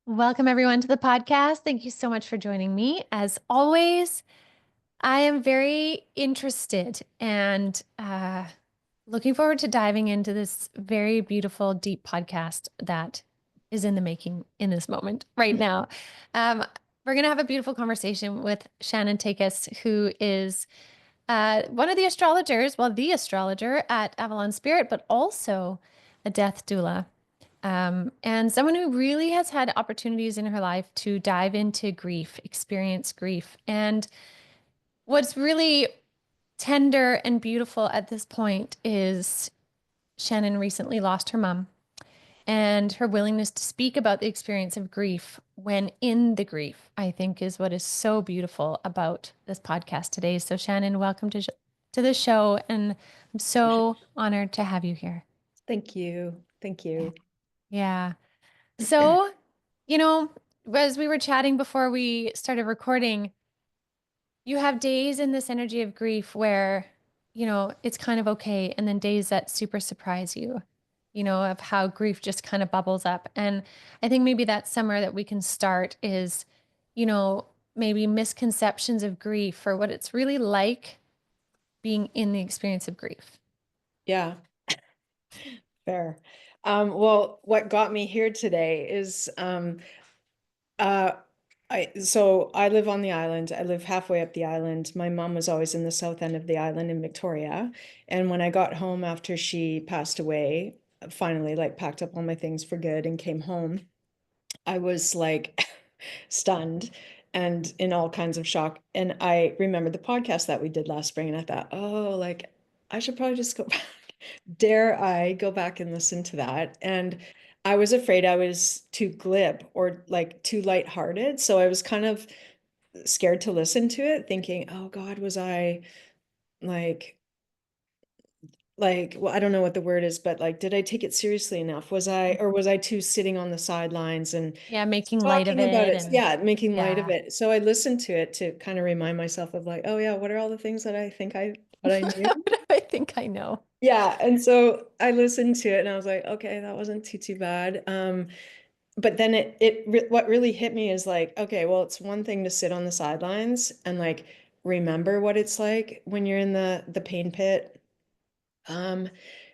Welcome, everyone, to the podcast. Thank you so much for joining me. As always, I am very interested and looking forward to diving into this very beautiful, deep podcast that is in the making in this moment right now. Um, we're going to have a beautiful conversation with Shannon Takacs, who is one of the astrologers, well, the astrologer at Avalon Spirit, but also a death doula. And someone who really has had opportunities in her life to dive into grief, experience grief. And what's really tender and beautiful at this point is Shannon recently lost her mom, and her willingness to speak about the experience of grief when in the grief, I think, is what is so beautiful about this podcast today. So, Shannon, welcome to the show. And I'm so honored to have you here. Thank you. Thank you. Yeah. So, you know, as we were chatting before we started recording, you have days in this energy of grief where, it's kind of okay. And then days that super surprise you, of how grief just kind of bubbles up. And I think maybe that's somewhere that we can start is, maybe misconceptions of grief or what it's really like being in the experience of grief. Yeah, fair. Well, what got me here today is uh I live on the island. I live halfway up the island. My mom was always in the south end of the island in Victoria. And when I got home after she passed away, finally like packed up all my things for good and came home, I was like stunned and in all kinds of shock. And I remembered the podcast that we did last spring, and I thought, oh, like I should probably just go back. Dare I go back and listen to that? And I was afraid I was too glib or like too lighthearted. So I was kind of scared to listen to it, thinking, oh God, was I like well, I don't know what the word is, but like, did I take it seriously enough? Or was I too sitting on the sidelines and Yeah, making light of talking about it. it? And Yeah, making light of yeah, it. So I listened to it to kind of remind myself of like, oh yeah, what are all the things that what I knew? I think I know. Yeah. And so I listened to it and I was like, okay, that wasn't too bad. But then what really hit me is like, okay, well, it's one thing to sit on the sidelines and like remember what it's like when you're in the pain pit. Um,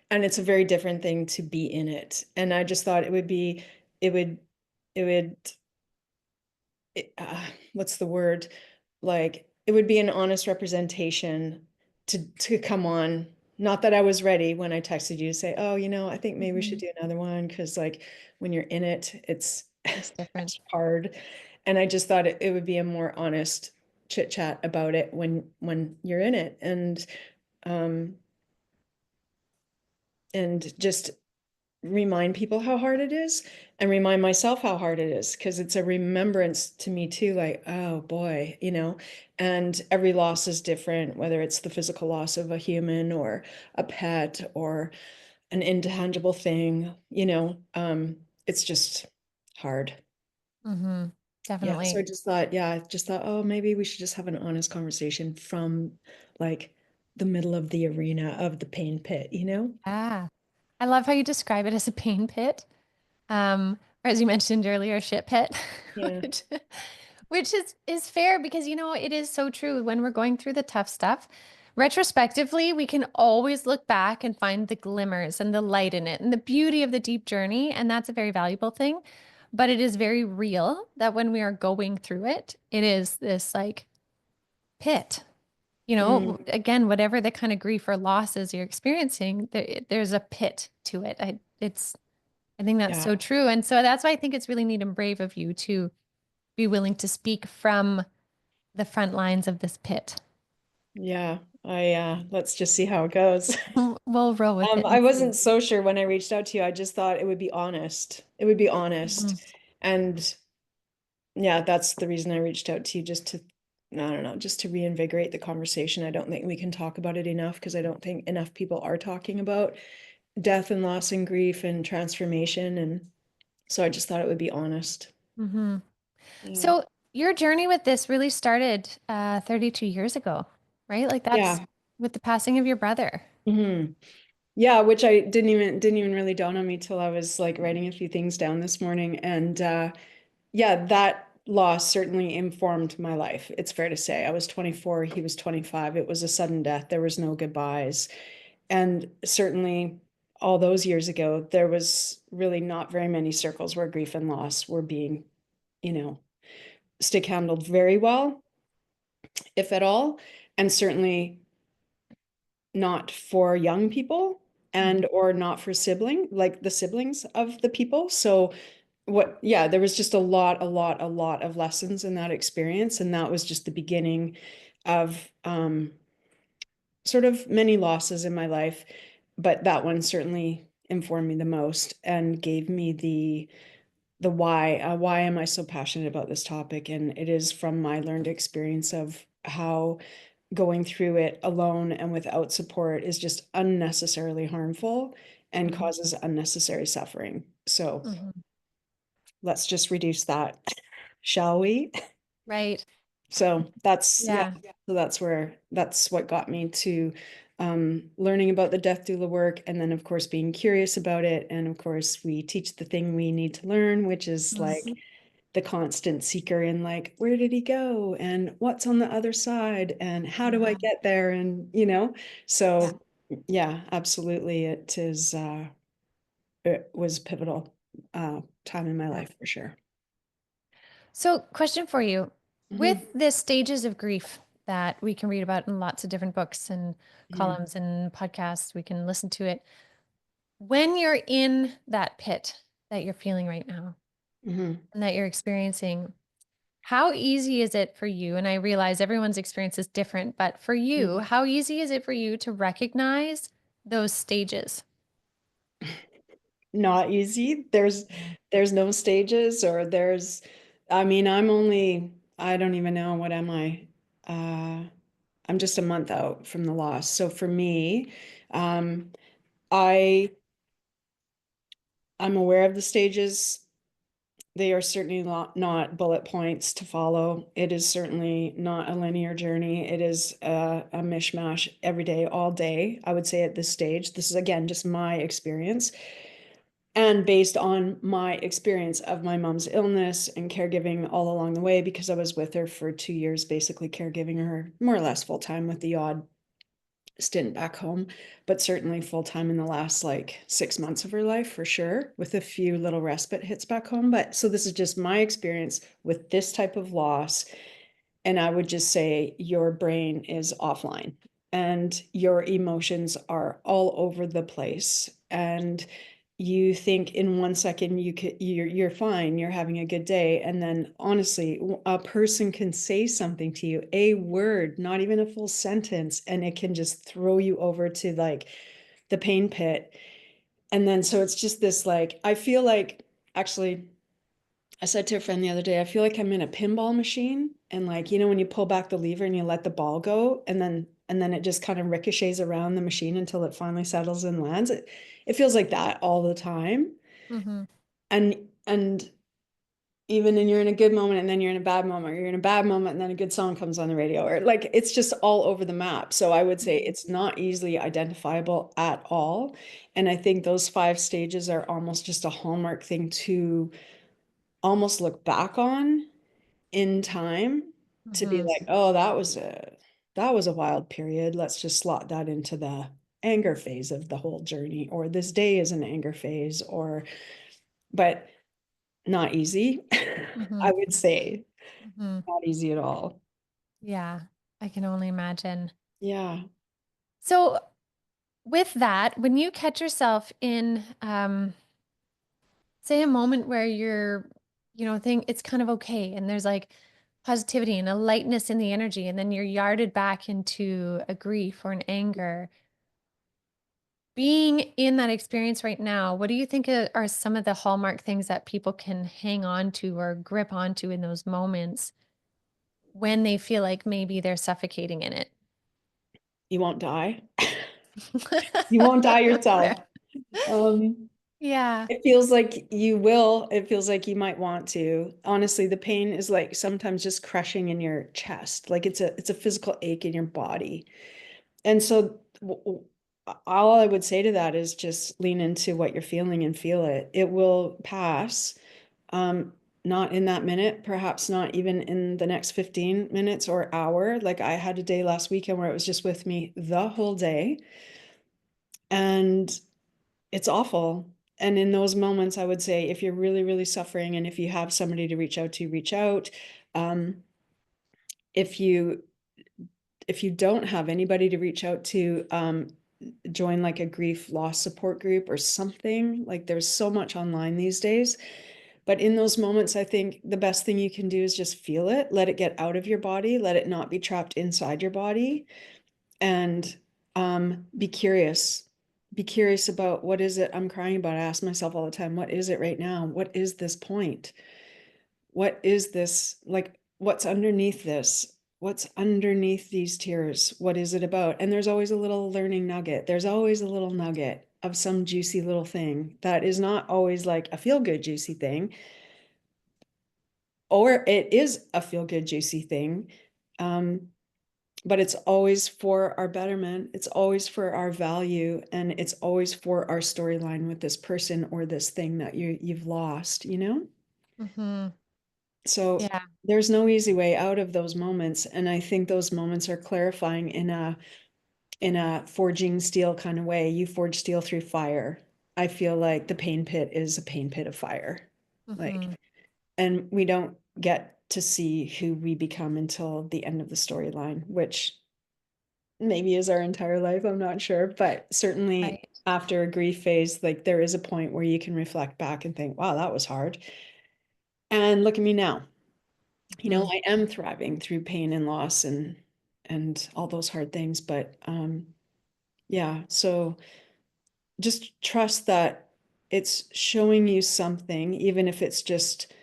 and it's a very different thing to be in it. And I just thought it would, it would, what's the word? Like, it would be an honest representation to come on. Not that I was ready when I texted you to say, oh, I think maybe we should do another one. Cause like when you're in it, it's It's different. it's hard. And I just thought it would be a more honest chit chat about it when you're in it. Um, and just remind people how hard it is and remind myself how hard it is, because it's a remembrance to me too, like, oh boy, and every loss is different, whether it's the physical loss of a human or a pet or an intangible thing, it's just hard. Mm-hmm. Yeah, so Definitely. I just thought, oh, maybe we should just have an honest conversation from like the middle of the arena of the pain pit. Ah, I love how you describe it as a pain pit. Or as you mentioned earlier, a shit pit, Yeah. which, which is fair because it is so true when we're going through the tough stuff. Retrospectively, we can always look back and find the glimmers and the light in it and the beauty of the deep journey, and that's a very valuable thing. But it is very real that when we are going through it, it is this like pit. Mm, Again, whatever the kind of grief or losses you're experiencing, there's a pit to it. I think that's yeah. so true. And so that's why I think it's really neat and brave of you to be willing to speak from the front lines of this pit. Yeah, let's just see how it goes. We'll roll with it I and wasn't see. so sure when I reached out to you. I just thought it would be honest. It would be honest. Mhm. And yeah, that's the reason I reached out to you, just to, I don't know, just to reinvigorate the conversation. I don't think we can talk about it enough, because I don't think enough people are talking about death and loss and grief and transformation. And so I just thought it would be honest. Mhm. Yeah. So your journey with this really started 32 years ago, right? Like that's Yeah. with the passing of your brother. Hmm. Yeah, which I didn't even really dawn on me till I was like writing a few things down this morning. And yeah, that loss certainly informed my life. It's fair to say. I was 24, he was 25. It was a sudden death. There was no goodbyes. And certainly all those years ago, there was really not very many circles where grief and loss were being, stick handled very well, if at all. And certainly not for young people and or not for the siblings of the people. So there was just a lot of lessons in that experience. And that was just the beginning of sort of many losses in my life. But that one certainly informed me the most and gave me the why am I so passionate about this topic? And it is from my learned experience of how going through it alone and without support is just unnecessarily harmful and causes unnecessary suffering. So let's just reduce that, shall we? Right. So that's Yeah. So that's what got me to learning about the death doula work, and then of course being curious about it. And of course we teach the thing we need to learn, which is like the constant seeker in like, where did he go and what's on the other side and how do I get there? And so yeah, absolutely. It was pivotal time in my life for sure. So, question for you. With Mhm. the stages of grief that we can read about in lots of different books and Mhm. columns and podcasts, we can listen to it. When you're in that pit that you're feeling right now Mhm. and that you're experiencing, how easy is it for you? And I realize everyone's experience is different, but for you, Mhm. how easy is it for you to recognize those stages? Not easy. There's no stages or I mean, I don't even know, what am I? Uh, I'm just a month out from the loss. So for me, um, I I'm aware of the stages. They are certainly not bullet points to follow. It is certainly not a linear journey. It is a mishmash every day, all day. I would say at this stage, this is again just my experience. And based on my experience of my mom's illness and caregiving all along the way, because I was with her for 2 years, basically caregiving her more or less full time with the odd stint back home, but certainly full time in the last like 6 months of her life for sure, with a few little respite hits back home. But so this is just my experience with this type of loss. And I would just say your brain is offline and your emotions are all over the place. And you think in 1 second you're fine, you're having a good day, and then honestly a person can say something to you, a word, not even a full sentence, and it can just throw you over to like the pain pit. And then so it's just this like, I feel like, actually I said to a friend the other day, I feel like I'm in a pinball machine, and like, when you pull back the lever and you let the ball go, and then it just kind of ricochets around the machine until it finally settles and lands. It feels like that all the time. Mm-hmm. And even when you're in a good moment and then you're in a bad moment, or you're in a bad moment and then a good song comes on the radio, or like it's just all over the map. So I would say it's not easily identifiable at all. And I think those 5 stages are almost just a hallmark thing to almost look back on in time, to be Mm-hmm. like, oh, that was a wild period. Let's just slot that into the anger phase of the whole journey, or this day is an anger phase, but not easy. Mm-hmm. I would say Mm-hmm. not easy at all. Yeah, I can only imagine. Yeah. So, with that, when you catch yourself in, say, a moment where you're, think it's kind of okay, and there's like positivity and a lightness in the energy, and then you're yarded back into a grief or an anger, being in that experience right now, what do you think are some of the hallmark things that people can hang on to or grip onto in those moments when they feel like maybe they're suffocating in it? You won't die. You won't die yourself. Fair. Um, Yeah. it feels like you will. It feels like you might want to. Honestly, the pain is like sometimes just crushing in your chest. Like it's a physical ache in your body. And so all I would say to that is just lean into what you're feeling and feel it. It will pass. Um, not in that minute, perhaps not even in the next 15 minutes or hour. Like I had a day last weekend where it was just with me the whole day, and it's awful. And in those moments, I would say, if you're really, really suffering and if you have somebody to reach out to, reach out. If you don't have anybody to reach out to, join like a grief loss support group or something. Like there's so much online these days. But in those moments, I think the best thing you can do is just feel it, let it get out of your body, let it not be trapped inside your body, and be curious. Be curious about, what is it I'm crying about? I ask myself all the time, what is it right now? What is this point? What is this? Like, what's underneath this? What's underneath these tears? What is it about? And there's always a little learning nugget. There's always a little nugget of some juicy little thing that is not always like a feel good juicy thing, or it is a feel good juicy thing. But it's always for our betterment. It's always for our value. And it's always for our storyline with this person or this thing that you've lost, you know? Mm-hmm. So Yeah. there's no easy way out of those moments. And I think those moments are clarifying in a forging steel kind of way. You forge steel through fire. I feel like the pain pit is a pain pit of fire. Like, Mm-hmm. and we don't get to see who we become until the end of the storyline, which maybe is our entire life. I'm not sure, but certainly Right. after a grief phase, like there is a point where you can reflect back and think, wow, that was hard. And look at me now. You know, Mm-hmm. I am thriving through pain and loss and all those hard things. But yeah, so just trust that it's showing you something, even if it's just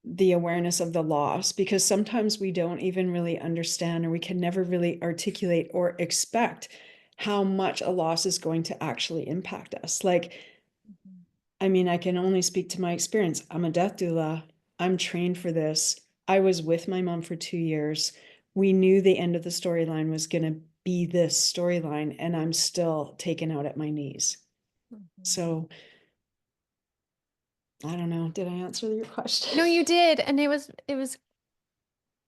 the awareness of the loss, because sometimes we don't even really understand, or we can never really articulate or expect how much a loss is going to actually impact us. Like, I mean, I can only speak to my experience. I'm a death doula. I'm trained for this. I was with my mom for 2 years. We knew the end of the storyline was going to be this storyline, and I'm still taken out at my knees. Mm-hmm. So I don't know. Did I answer your question? No, you did. And it was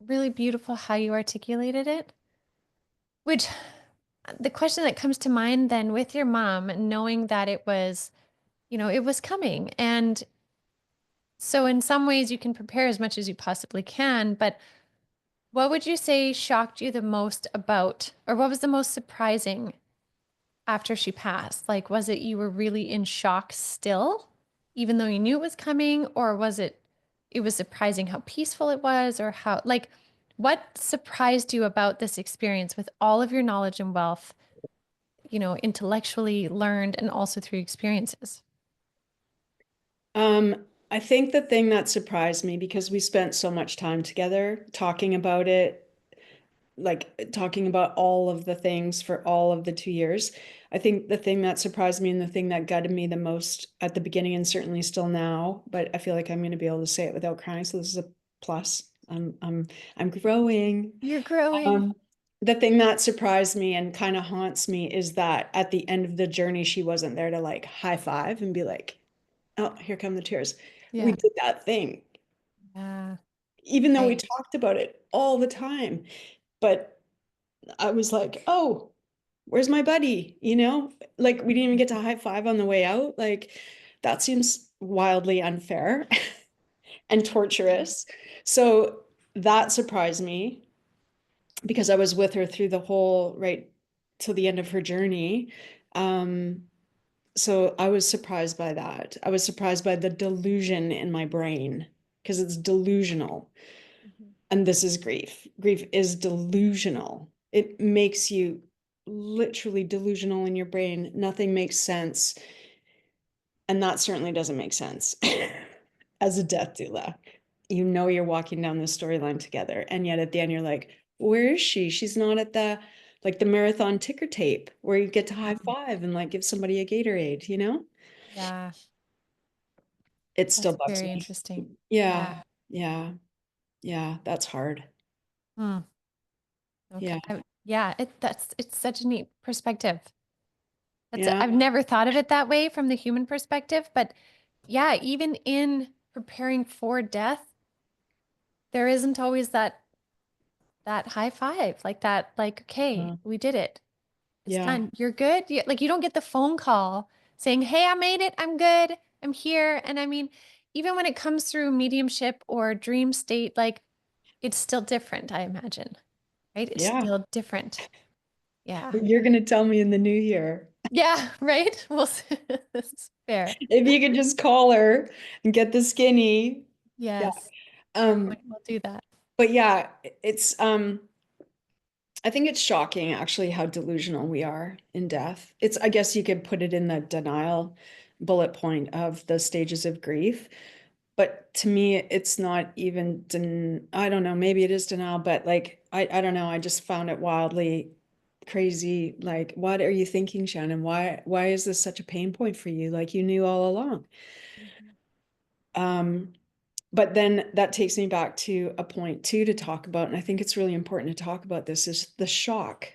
really beautiful how you articulated it. Which the question that comes to mind then with your mom, knowing that it was, it was coming. And so in some ways you can prepare as much as you possibly can, but what would you say shocked you the most about, or what was the most surprising after she passed? Like, was it you were really in shock still, even though you knew it was coming, or was it was surprising how peaceful it was, or how, like, what surprised you about this experience with all of your knowledge and wealth, intellectually learned and also through experiences? Um, I think the thing that surprised me, because we spent so much time together talking about it, like talking about all of the things for all of the 2 years. I think the thing that surprised me and the thing that gutted me the most at the beginning, and certainly still now, but I feel like I'm going to be able to say it without crying. So this is a plus. I'm growing. You're growing. Um, the thing that surprised me and kind of haunts me is that at the end of the journey, she wasn't there to like high five and be like, oh, here come the tears. We Yeah. did that thing, Yeah. even though we Right. talked about it all the time. But I was like, oh, where's my buddy? You know, like we didn't even get to high five on the way out. Like that seems wildly unfair and torturous. So that surprised me because I was with her through the whole, right till the end of her journey. Um, so I was surprised by that. I was surprised by the delusion in my brain because it's delusional. Mhm. And this is grief. Grief is delusional. It makes you literally delusional in your brain. Nothing makes sense. And that certainly doesn't make sense as a death doula. You know, you're walking down this storyline together. And yet at the end, you're like, where is she? She's not at the marathon ticker tape where you get to high Mhm. five and like give somebody a Gatorade, you know? Yeah. It still That's bugs very me. interesting. Yeah. Yeah. Yeah. Yeah. That's hard. Hmm. Okay. Yeah. Yeah, it's such a neat perspective. Yeah. I've never thought of it that way from the human perspective, but yeah, even in preparing for death, there isn't always that high five, like that, like, okay, we did it. It's Yeah. done. You're good. Like you don't get the phone call saying, hey, I made it. I'm good. I'm here. And I mean, even when it comes through mediumship or dream state, like it's still different, I imagine, right? It's Yeah. still different. Yeah. You're going to tell me in the new year. Yeah. Right. Well, it's fair. If you could just call her and get the skinny. Yeah. Yes. Um, We'll do that. but yeah, it's I think it's shocking actually how delusional we are in death. It's, I guess you could put it in the denial bullet point of the stages of grief. But to me, it's not even, I don't know, maybe it is denial, but like, I don't know. I just found it wildly crazy. Like, what are you thinking, Shannon? Why is this such a pain point for you? Like you knew all along. Um, but then that takes me back to a point too to talk about, and I think it's really important to talk about this, is the shock.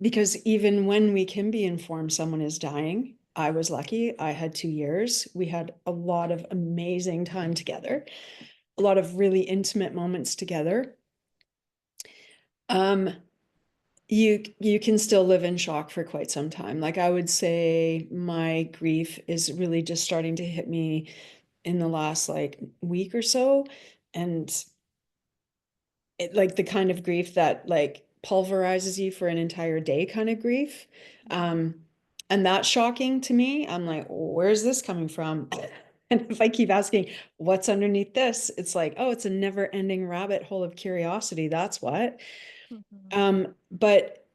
Because even when we can be informed someone is dying, I was lucky. I had 2 years. We had a lot of amazing time together, a lot of really intimate moments together. You can still live in shock for quite some time. Like I would say my grief is really just starting to hit me in the last like week or so. And like the kind of grief that like pulverizes you for an entire day kind of grief. And that's shocking to me. I'm like, where's this coming from? And if I keep asking, what's underneath this? It's like, oh, it's a never ending rabbit hole of curiosity. That's what. But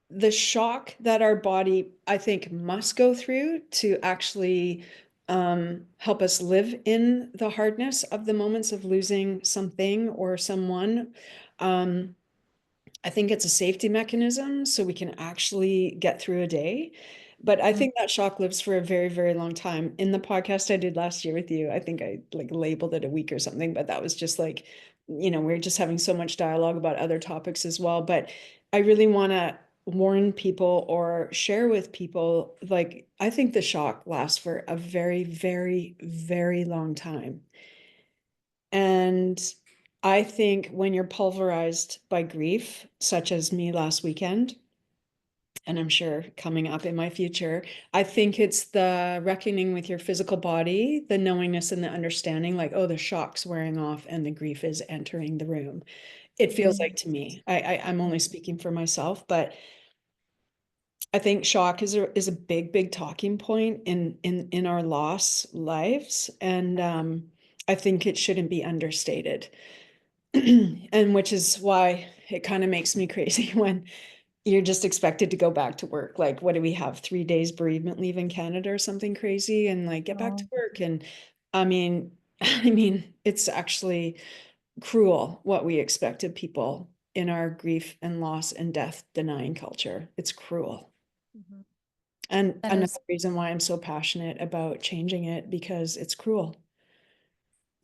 the shock that our body, I think, must go through to actually help us live in the hardness of the moments of losing something or someone. I think it's a safety mechanism so we can actually get through a day. But I think that shock lives for a very, very long time. In the podcast I did last year with you, I think I like labeled it a week or something, but that was just like, we we're just having so much dialogue about other topics as well. But I really want to warn people or share with people, like, I think the shock lasts for a very, very, very long time. And I think when you're pulverized by grief, such as me last weekend, and I'm sure coming up in my future, I think it's the reckoning with your physical body, the knowingness and the understanding, like, oh, the shock's wearing off and the grief is entering the room. It feels like to me. I'm only speaking for myself, but I think shock is a big, big talking point in our loss lives. And I think it shouldn't be understated. And which is why it kind of makes me crazy when you're just expected to go back to work. Like, what do we have? 3 days bereavement leave in Canada or something crazy, and like get back to work. And I mean, it's actually cruel what we expect of people in our grief and loss and death denying culture. It's cruel. And That another is, reason why I'm so passionate about changing it, because it's cruel.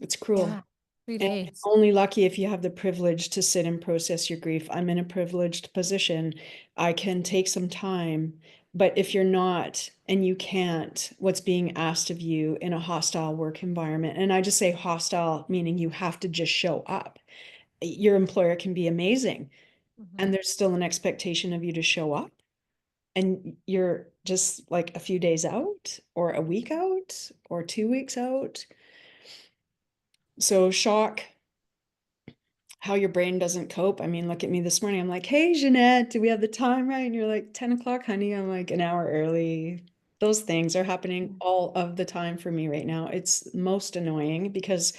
It's yeah, cruel. three And you're days. only lucky if you have the privilege to sit and process your grief. I'm in a privileged position. I can take some time. But if you're not and you can't, what's being asked of you in a hostile work environment, and I just say hostile, meaning you have to just show up. Your employer can be amazing, and there's still an expectation of you to show up. And you're just like a few days out, or a week out, or 2 weeks out. So shock, how your brain doesn't cope. I mean, look at me this morning. I'm like, hey, Ginette, do we have the time right? And you're like, 10 o'clock, honey. I'm like, an hour early. Those things are happening all of the time for me right now. It's most annoying because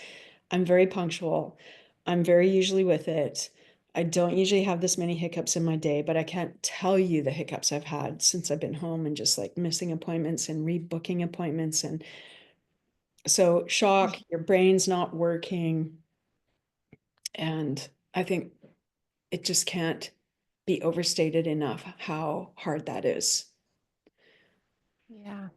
I'm very punctual. I'm very usually with it. I don't usually have this many hiccups in my day, but I can't tell you the hiccups I've had since I've been home and just like missing appointments and rebooking appointments. And so, shock, your brain's not working. And I think it just can't be overstated enough how hard that is. Yeah.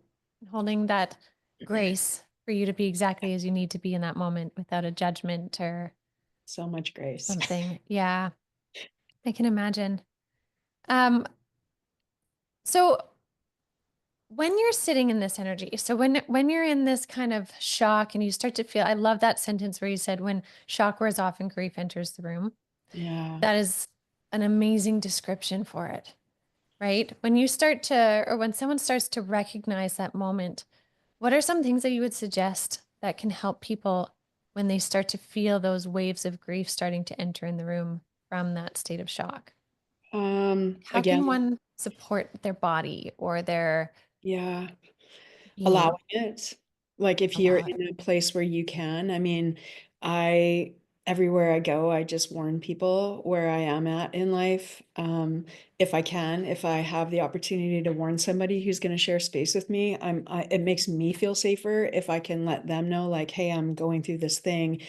Holding that grace for you to be exactly as you need to be in that moment without a judgment or So much grace. something. Yeah. I can imagine. Um, so when you're sitting in this energy, so when you're in this kind of shock and you start to feel, I love that sentence where you said, when shock wears off and grief enters the room. Yeah. That is an amazing description for it, right? When you start to, or when someone starts to recognize that moment, what are some things that you would suggest that can help people when they start to feel those waves of grief starting to enter in the room from that state of shock? How can Again, one support their body or their yeah, allowing being? it. Like if you're Allow it. in a place where you can, I mean, I everywhere I go, I just warn people where I am at in life. If I can, if I have the opportunity to warn somebody who's going to share space with me, it makes me feel safer if I can let them know, like, hey, I'm going through this thing.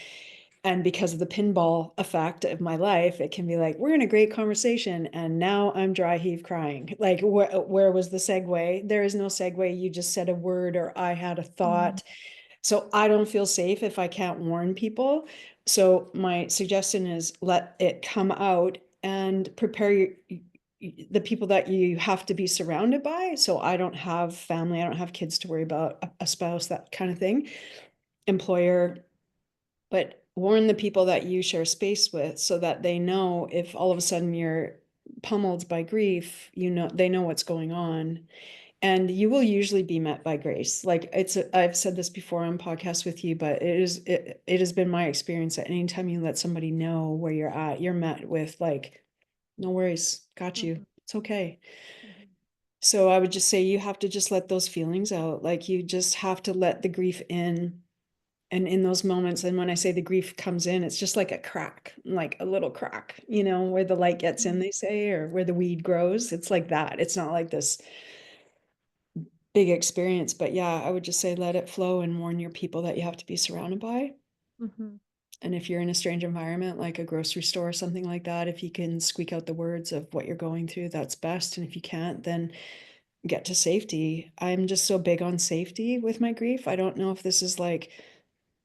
And because of the pinball effect of my life, it can be like, we're in a great conversation. And now I'm dry heave crying. Like, where was the segue? There is no segue. You just said a word or I had a Mhm. thought. So I don't feel safe if I can't warn people. So my suggestion is let it come out and prepare the people that you have to be surrounded by. So I don't have family, I don't have kids to worry about, a spouse, that kind of thing, employer, but warn the people that you share space with so that they know if all of a sudden you're pummeled by grief, they know what's going on. And you will usually be met by grace. Like I've said this before on podcasts with you, but it has been my experience that anytime you let somebody know where you're at, you're met with like, no worries, got you. Mhm. It's okay. Mhm. So I would just say you have to just let those feelings out. Like you just have to let the grief in. And in those moments, and when I say the grief comes in, it's just like a crack, like a little crack, where the light gets in, Mhm. they say, or where the weed grows. It's like that. It's not like this big experience, but yeah, I would just say let it flow and warn your people that you have to be surrounded by. Mhm. And if you're in a strange environment, like a grocery store or something like that, if you can squeak out the words of what you're going through, that's best. And if you can't, then get to safety. I'm just so big on safety with my grief. I don't know if this is like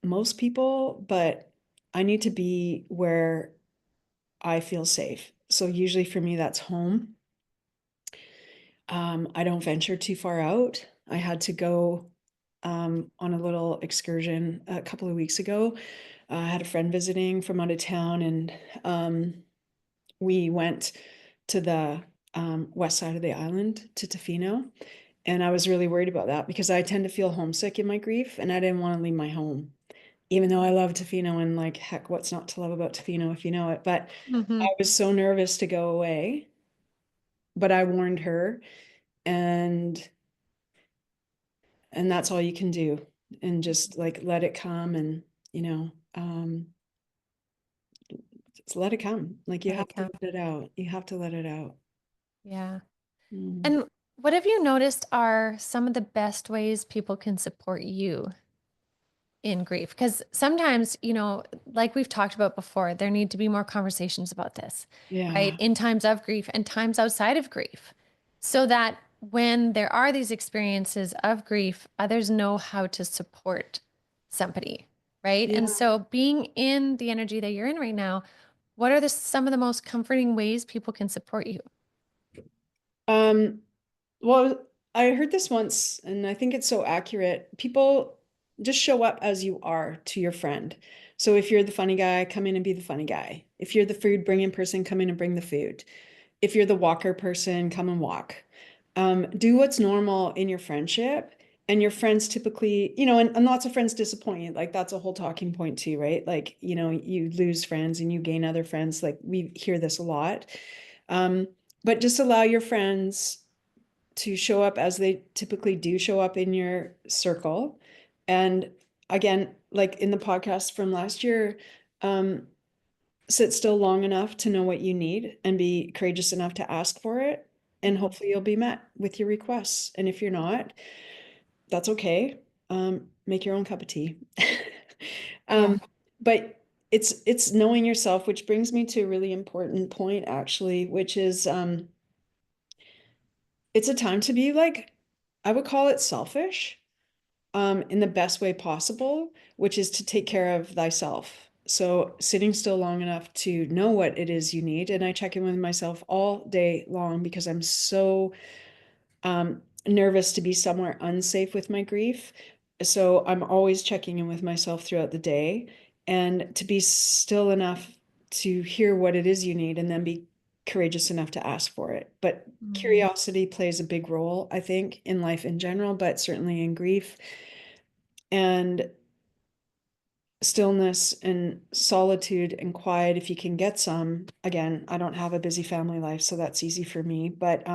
most people, but I need to be where I feel safe. So usually for me, that's home. I don't venture too far out. I had to go on a little excursion a couple of weeks ago. I had a friend visiting from out of town, and we went to the west side of the island to Tofino. And I was really worried about that because I tend to feel homesick in my grief, and I didn't want to leave my home, even though I love Tofino and like, heck, what's not to love about Tofino if you know it? But I Mhm. was so nervous to go away, but I warned her, and that's all you can do. And just like let it come, and you know, um, just let it come. Like you Let have it to come. let it out. You have to let it out. Yeah. Mm. And what have you noticed are some of the best ways people can support you in grief? Because sometimes, like we've talked about before, there need to be more conversations about this, right? Yeah. In times of grief and times outside of grief, so that when there are these experiences of grief, others know how to support somebody, right? And Yeah. so being in the energy that you're in right now, what are some of the most comforting ways people can support you? Um, well, I heard this once, and I think it's so accurate. People just show up as you are to your friend. So if you're the funny guy, come in and be the funny guy. If you're the food bringing person, come in and bring the food. If you're the walker person, come and walk. Do what's normal in your friendship. And your friends typically, and lots of friends disappoint you. Like that's a whole talking point too, right? Like, you lose friends and you gain other friends. Like we hear this a lot. Um, but just allow your friends to show up as they typically do show up in your circle. And again, like in the podcast from last year, um, sit still long enough to know what you need and be courageous enough to ask for it. And Mhm. hopefully you'll be met with your requests. And if you're not, that's okay. Make your own cup of tea. Yeah. um, but it's knowing yourself, which brings me to a really important point actually, which is it's a time to be like, I would call it selfish, in the best way possible, which is to take care of thyself. So sitting still long enough to know what it is you need. And I check in with myself all day long because I'm so nervous to be somewhere unsafe with my grief. So I'm always checking in with myself throughout the day, and to be still enough to hear what it is you need and then be courageous enough to ask for it. But curiosity plays a big role, I think, in life in general, but certainly in grief. And stillness and solitude and quiet, if you can get some. Again, I don't have a busy family life, so that's easy for me, but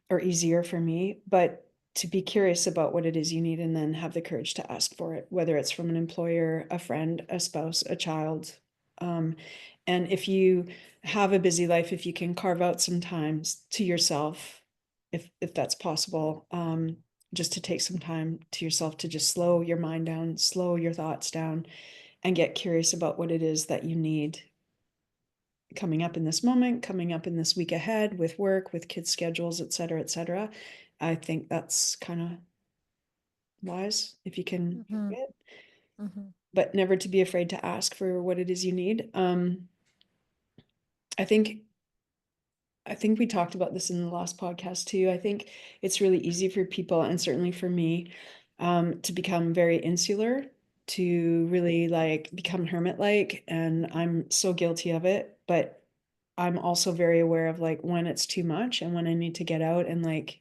or easier for me, but to be curious about what it is you need and then have the courage to ask for it, whether it's from an employer, a friend, a spouse, a child. And if you have a busy life, if you can carve out some times to yourself, if that's possible, just to take some time to yourself to just slow your mind down, slow your thoughts down, and get curious about what it is that you need coming up in this moment, coming up in this week ahead with work, with kids' schedules, et cetera, et cetera. I think that's kind of wise if you can do it, but never to be afraid to ask for what it is you need. I think we talked about this in the last podcast too. I think it's really easy for people, and certainly for me, to become very insular, to really like become hermit-like, and I'm so guilty of it. But I'm also very aware of like when it's too much and when I need to get out and like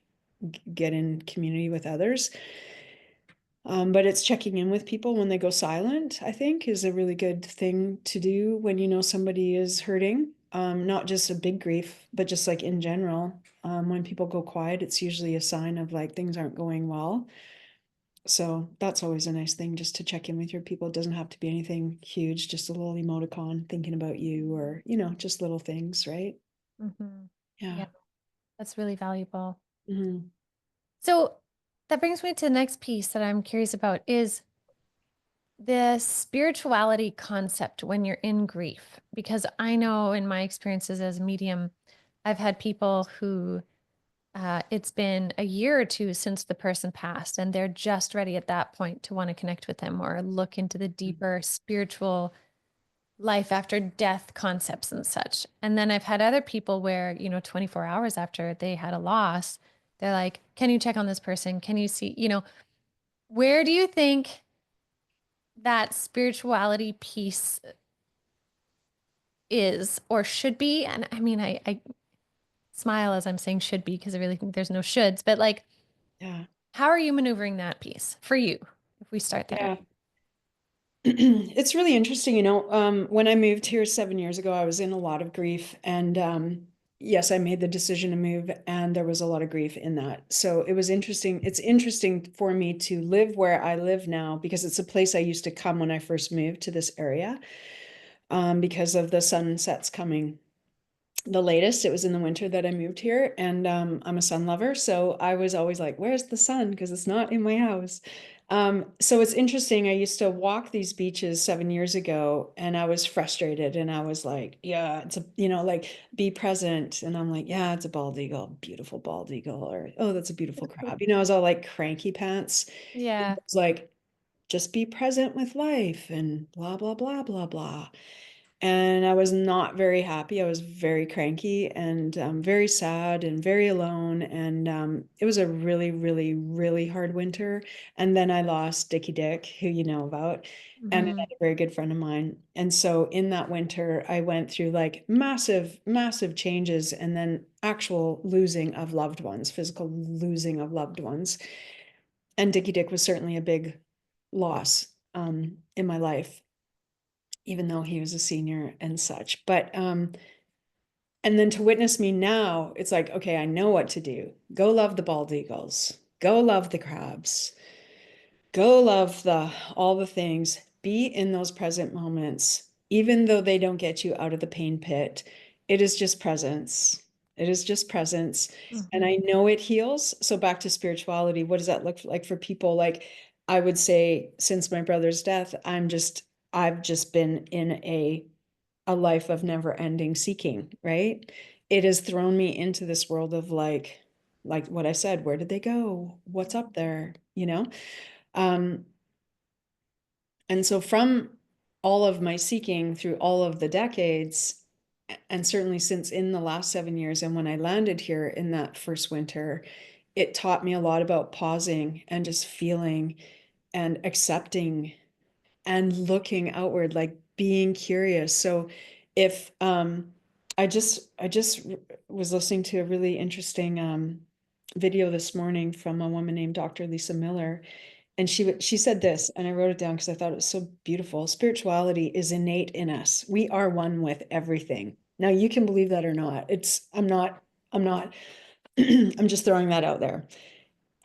get in community with others. But it's checking in with people when they go silent, I think, is a really good thing to do when you know somebody is hurting. Not just a big grief, but just like in general. When people go quiet, it's usually a sign of like things aren't going well. So that's always a nice thing, just to check in with your people. It doesn't have to be anything huge, just a little emoticon thinking about you, or, just little things, right? Yeah. Yeah, that's really valuable. Mm-hmm. So that brings me to the next piece that I'm curious about is the spirituality concept when you're in grief. Because I know in my experiences as a medium, I've had people who it's been a year or two since the person passed, and they're just ready at that point to want to connect with them or look into the deeper spiritual life after death concepts and such. And then I've had other people where, 24 hours after they had a loss, they're like, can you check on this person? Can you see, where do you think that spirituality piece is or should be? And I mean, I smile as I'm saying should be because I really think there's no shoulds, but like, Yeah. how are you maneuvering that piece for you? If we start there. Yeah. It's really interesting, when I moved here 7 years ago, I was in a lot of grief, and yes, I made the decision to move, and there was a lot of grief in that. So it was interesting. It's interesting for me to live where I live now, because it's a place I used to come when I first moved to this area, because of the sunsets coming the latest. It was in the winter that I moved here, and I'm a sun lover, so I was always like, where's the sun? Because it's not in my house. So it's interesting. I used to walk these beaches 7 years ago, and I was frustrated, and I was like, yeah, it's a, like, be present. And I'm like, yeah, it's a bald eagle, beautiful bald eagle, or, oh, that's a beautiful crab. I was all like cranky pants. Yeah. It's like, just be present with life and blah, blah, blah, blah, blah. And I was not very happy. I was very cranky and very sad and very alone. And it was a really, really, really hard winter. And then I lost Dickie Dick, who you know about, and another very good friend of mine. And so in that winter, I went through like massive, massive changes, and then actual losing of loved ones, physical losing of loved ones. And Dickie Dick was certainly a big loss in my life, even though he was a senior and such. But and then to witness me now, it's like, okay, I know what to do. Go love the bald eagles. Go love the crabs. Go love all the things. Be in those present moments, even though they don't get you out of the pain pit. It is just presence. It is just presence. And I know it heals. So back to spirituality, what does that look like for people? Like, I would say since my brother's death, I've just been in a life of never ending seeking, right? It has thrown me into this world of like what I said, where did they go? What's up there? Um, and so from all of my seeking through all of the decades, and certainly since in the last 7 years, and when I landed here in that first winter, it taught me a lot about pausing and just feeling and accepting and looking outward, like being curious. So if I just was listening to a really interesting video this morning from a woman named Dr. Lisa Miller, and she said this, and I wrote it down because I thought it was so beautiful. Spirituality is innate in us. We are one with everything. Now you can believe that or not. I'm not I'm just throwing that out there.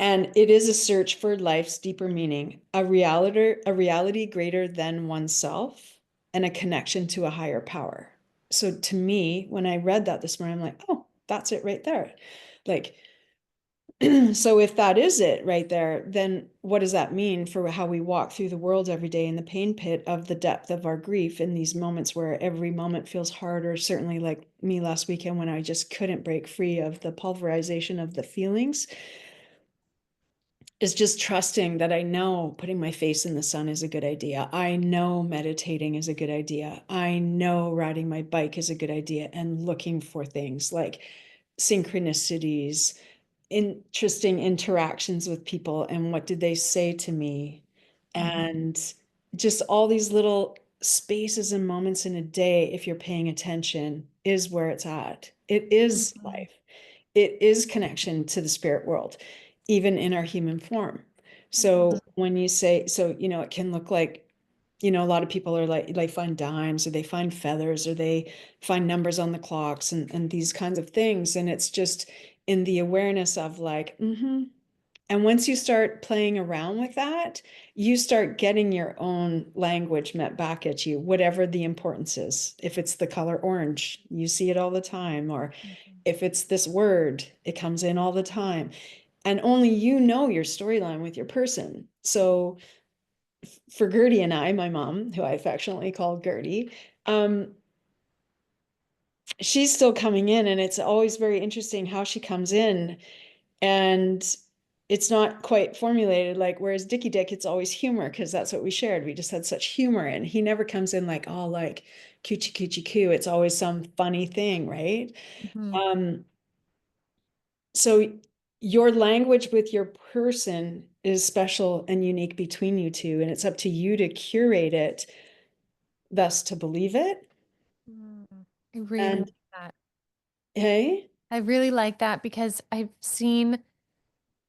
And it is a search for life's deeper meaning, a reality greater than oneself, and a connection to a higher power. So to me, when I read that this morning, I'm like, oh, that's it right there. Like, so if that is it right there, then what does that mean for how we walk through the world every day in the pain pit of the depth of our grief in these moments where every moment feels harder? Certainly, like me last weekend when I just couldn't break free of the pulverization of the feelings, is just trusting that I know putting my face in the sun is a good idea. I know meditating is a good idea. I know riding my bike is a good idea, and looking for things like synchronicities, interesting interactions with people, and what did they say to me, and just all these little spaces and moments in a day, if you're paying attention, is where it's at. It is Mhm. life. It is connection to the spirit world, even in our human form. So Mhm. when you say, so, it can look like, a lot of people are like, they find dimes, or they find feathers, or they find numbers on the clocks, and these kinds of things. And it's just in the awareness of like, and once you start playing around with that, you start getting your own language met back at you, whatever the importance is. If it's the color orange, you see it all the time, or Mhm. if it's this word, it comes in all the time. And only you know your storyline with your person. So for Gertie and I, my mom, who I affectionately call Gertie, she's still coming in, and it's always very interesting how she comes in, and it's not quite formulated. Like, whereas Dickie Dick, it's always humor, because that's what we shared. We just had such humor, and he never comes in like all like coochie coochie coo. It's always some funny thing, right? Mhm. Um, so your language with your person is special and unique between you two, and it's up to you to curate it, thus to believe it. Mm. I really like And that. hey, I really like that because I've seen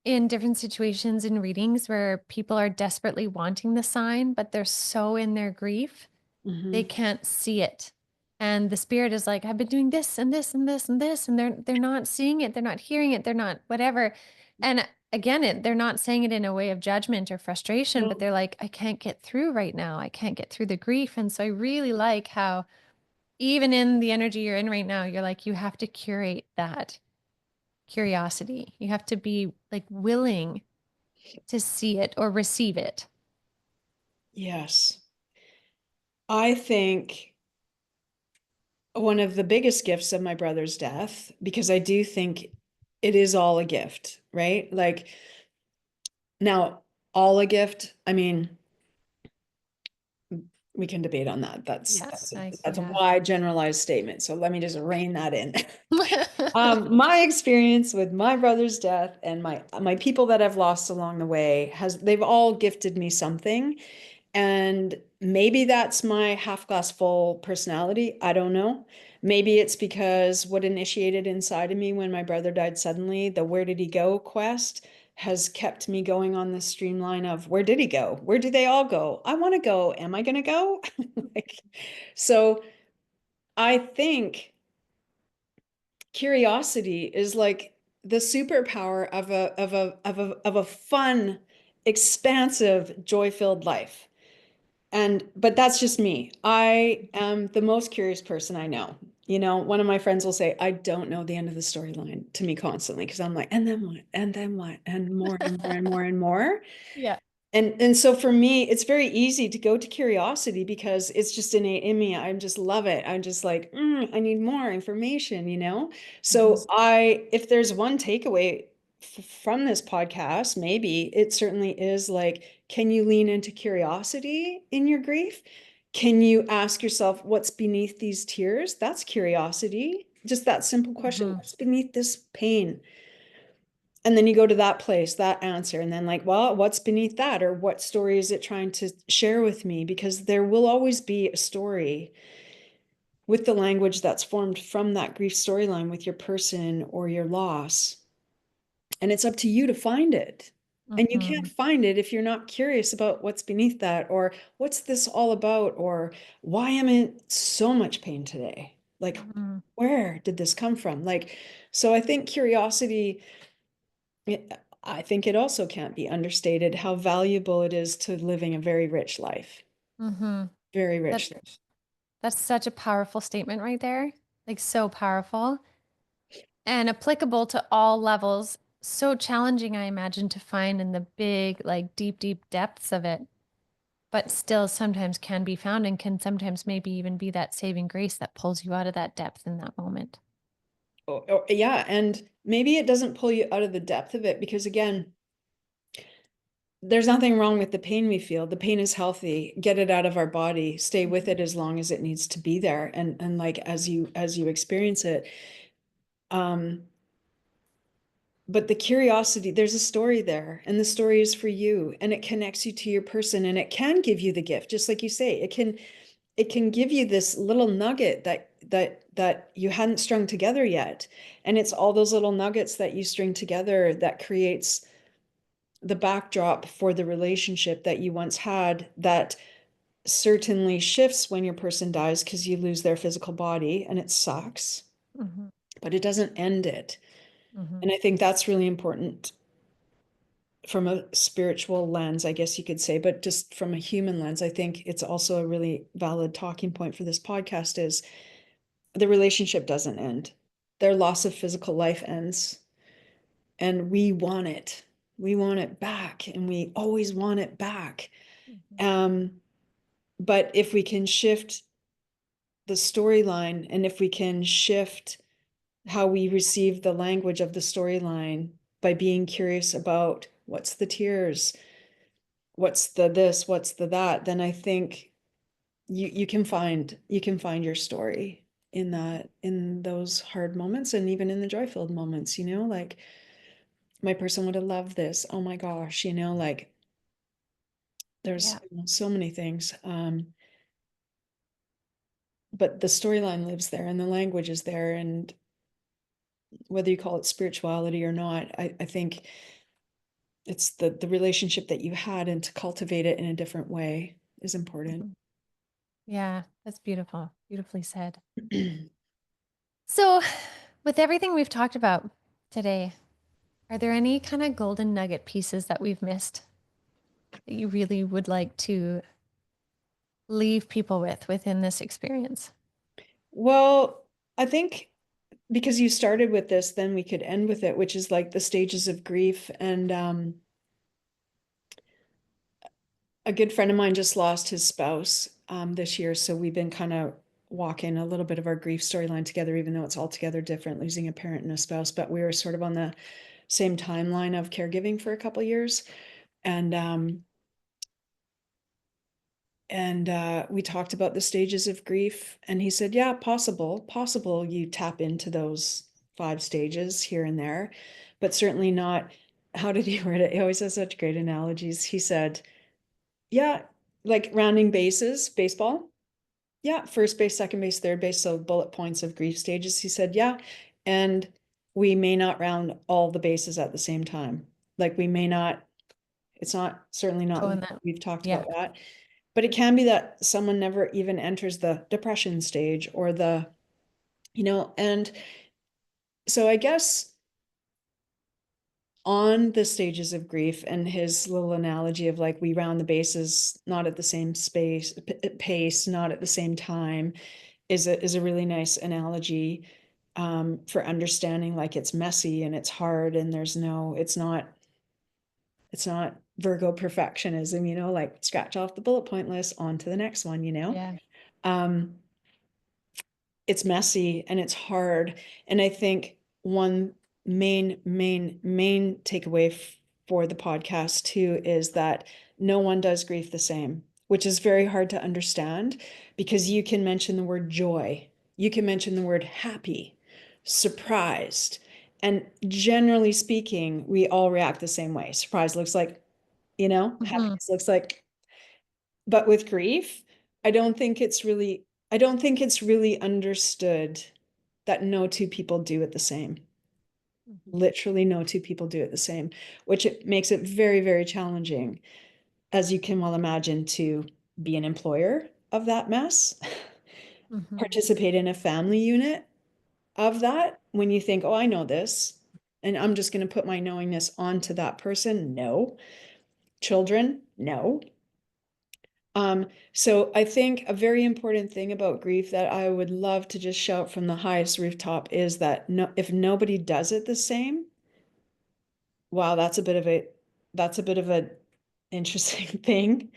in different situations in readings where people are desperately wanting the sign, but they're so in their grief, they mhm, can't see it. And the spirit is like, I've been doing this and this and this and this, and they're not seeing it, they're not hearing it, they're not whatever. And again, they're not saying it in a way of judgment or frustration, but no, they're like, I can't get through right now. I can't get through the grief. And so I really like how even in the energy you're in right now, you're like, you have to curate that curiosity. You have to be like willing to see it or receive it. yes. I think one of the biggest gifts of my brother's death, because I do think it is all a gift, right? Like, now, all a gift, I mean, we can debate on that. That's Yes, that's a, I that's a yeah. wide generalized statement. So let me just rein that in. My experience with my brother's death and my people that I've lost along the way, they've all gifted me something. And maybe that's my half glass full personality. I don't know. Maybe it's because what initiated inside of me when my brother died suddenly, the where did he go quest, has kept me going on this streamline of where did he go? Where do they all go? I want to go. Am I going to go? Like, so I think curiosity is like the superpower of a fun, expansive, joy-filled life. But that's just me. I am the most curious person I know. One of my friends will say, I don't know the end of the storyline to me constantly, because I'm like, and then what? And then what? And more and more and more and more. Yeah. And so for me, it's very easy to go to curiosity because it's just innate in me. I just love it. I'm just like, I need more information. Mhm. So if there's one takeaway from this podcast, maybe it certainly is like, can you lean into curiosity in your grief? can you ask yourself, what's beneath these tears? That's curiosity. Just that simple question, what's beneath this pain? And then you go to that place, that answer, and then like, well, what's beneath that? Or what story is it trying to share with me? Because there will always be a story with the language that's formed from that grief storyline with your person or your loss. And it's up to you to find it. And you can't find it if you're not curious about what's beneath that, or what's this all about, or why am I in so much pain today? Like, where did this come from? Like, so I think curiosity, I think it also can't be understated how valuable it is to living a very rich life. Very rich life. That's such a powerful statement right there. Like so powerful and applicable to all levels. So challenging, I imagine, to find in the big, like deep, deep depths of it, but still sometimes can be found and can sometimes maybe even be that saving grace that pulls you out of that depth in that moment. Yeah. And maybe it doesn't pull you out of the depth of it because, again, there's nothing wrong with the pain we feel. The pain is healthy. Get it out of our body. Stay with it as long as it needs to be there. And like as you experience it. But the curiosity, there's a story there, and the story is for you, and it connects you to your person, and it can give you the gift, just like you say, it can give you this little nugget that you hadn't strung together yet. And it's all those little nuggets that you string together that creates the backdrop for the relationship that you once had, that certainly shifts when your person dies because you lose their physical body and it sucks, but it doesn't end it. And I think that's really important from a spiritual lens, I guess you could say, but just from a human lens, I think it's also a really valid talking point for this podcast is the relationship doesn't end. Their loss of physical life ends, and we want it. We want it back, and we always want it back. But if we can shift the storyline, and if we can shift how we receive the language of the storyline by being curious about what's the tears, what's the this, what's the that, then I think you can find your story in those hard moments, and even in the joy-filled moments, like my person would have loved this. Oh my gosh, like there's so many things. But the storyline lives there and the language is there, and whether you call it spirituality or not, I think it's the relationship that you had, and to cultivate it in a different way is important. Yeah, that's beautiful. Beautifully said. So, with everything we've talked about today, are there any kind of golden nugget pieces that we've missed that you really would like to leave people with within this experience? Well, I think because you started with this, then we could end with it, which is like the stages of grief. And a good friend of mine just lost his spouse this year. So we've been kind of walking a little bit of our grief storyline together, even though it's altogether different, losing a parent and a spouse. But we were sort of on the same timeline of caregiving for a couple of years. And we talked about the stages of grief, and he said, yeah, possible you tap into those 5 stages here and there, but certainly not. How did he word it? He always has such great analogies. He said, yeah, like rounding bases, baseball. Yeah, first base, second base, third base. So bullet points of grief stages. He said, yeah. And we may not round all the bases at the same time. Like we may not, it's not, certainly not, we've talked about that. But it can be that someone never even enters the depression stage or and so I guess on the stages of grief, and his little analogy of like we round the bases not at the same pace, not at the same time, is a really nice analogy for understanding like it's messy and it's hard, and it's not Virgo perfectionism, like scratch off the bullet point list, on to the next one. It's messy and it's hard. And I think one main takeaway for the podcast too is that no one does grief the same. which is very hard to understand because you can mention the word joy, you can mention the word happy, surprised. And generally speaking, we all react the same way. Surprise looks like, happiness looks like, but with grief, I don't think it's really understood that no two people do it the same. Literally no two people do it the same, which it makes it very, very challenging, as you can well imagine, to be an employer of that mess, participate in a family unit of that when you think, oh, I know this, and I'm just going to put my knowingness onto that person. No. Children, no. So I think a very important thing about grief that I would love to just shout from the highest rooftop is that if nobody does it the same, wow, that's a bit of a interesting thing.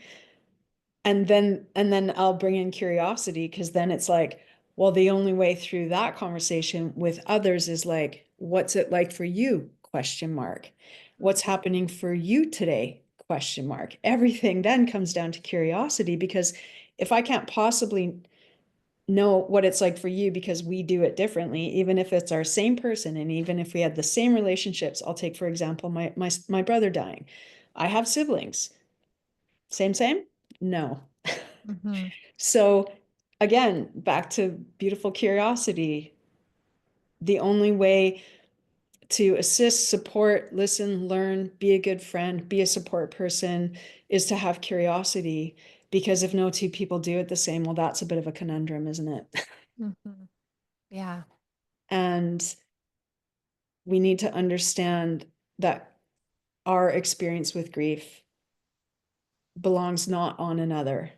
And then I'll bring in curiosity, because then it's like, well, the only way through that conversation with others is like, what's it like for you? Question mark. What's happening for you today? Question mark. Everything then comes down to curiosity, because if I can't possibly know what it's like for you because we do it differently, even if it's our same person, and even if we had the same relationships. I'll take, for example, my brother dying. I have siblings. Same? No. So again, back to beautiful curiosity. The only way to assist, support, listen, learn, be a good friend, be a support person is to have curiosity, because if no two people do it the same, well, that's a bit of a conundrum, isn't it? Yeah. And we need to understand that our experience with grief belongs not on another.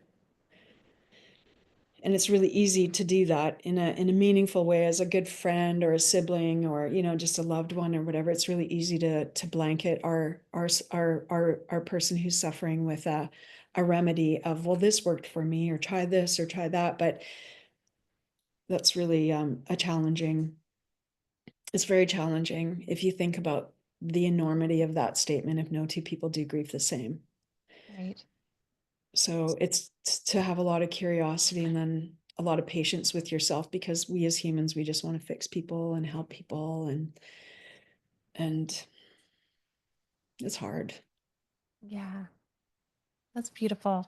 And it's really easy to do that in a meaningful way, as a good friend or a sibling, or just a loved one or whatever. It's really easy to blanket our person who's suffering with a remedy of, well, this worked for me, or try this or try that. But that's really it's very challenging if you think about the enormity of that statement, if no two people do grief the same. Right. So it's to have a lot of curiosity, and then a lot of patience with yourself, because we as humans, we just want to fix people and help people, and it's hard. Yeah. That's beautiful.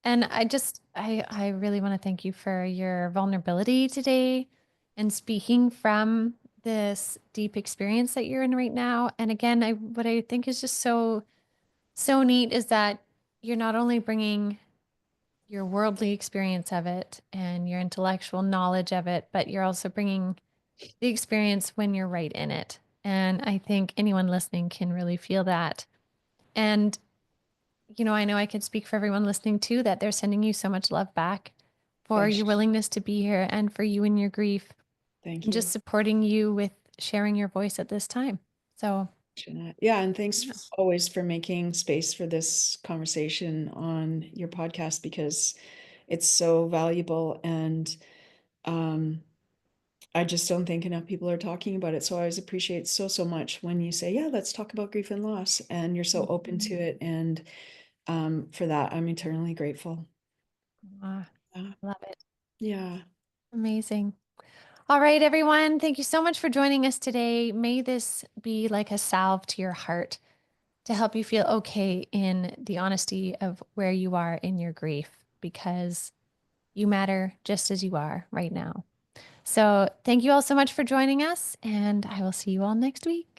And I really want to thank you for your vulnerability today and speaking from this deep experience that you're in right now. And again, what I think is just so neat is that you're not only bringing your worldly experience of it and your intellectual knowledge of it, but you're also bringing the experience when you're right in it. And I think anyone listening can really feel that. And I know I can speak for everyone listening too, that they're sending you so much love back for Thanks. your willingness to be here and for you and your grief, Thank and you, just supporting you with sharing your voice at this time. So, Ginette. Yeah, and thanks yeah. always for making space for this conversation on your podcast, because it's so valuable, and I just don't think enough people are talking about it. So I always appreciate so much when you say, yeah, let's talk about grief and loss, and you're so open to it. And for that, I'm eternally grateful. Love it. Yeah. Amazing. All right, everyone. Thank you so much for joining us today. May this be like a salve to your heart to help you feel okay in the honesty of where you are in your grief, because you matter just as you are right now. So thank you all so much for joining us, and I will see you all next week.